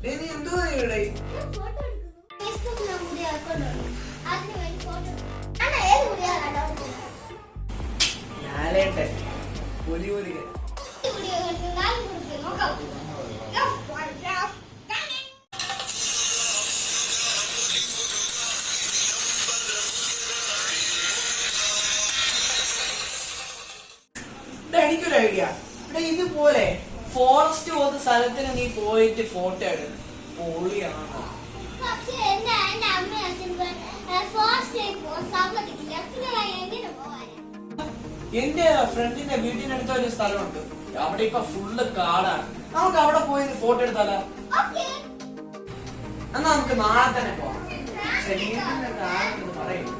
നീ എന്തോ ഇവിടെ എനിക്കൊരു ഐഡിയ. ഇതുപോലെ ഫോറസ്റ്റ് പോകുന്ന സ്ഥലത്തിന് നീ പോയിട്ട് ഫോട്ടോ എടുക്കണം. പൊളിയാണ്. എന്റെ ഫ്രണ്ടിന്റെ വീട്ടിനടുത്ത ഒരു സ്ഥലമുണ്ട്. അവിടെ ഇപ്പൊ ഫുള്ള് കാടാണ്. നമുക്ക് അവിടെ പോയി ഫോട്ടോ എടുത്താലോ? എന്നാ നമുക്ക് നാളെ തന്നെ പോവാം. പറയും.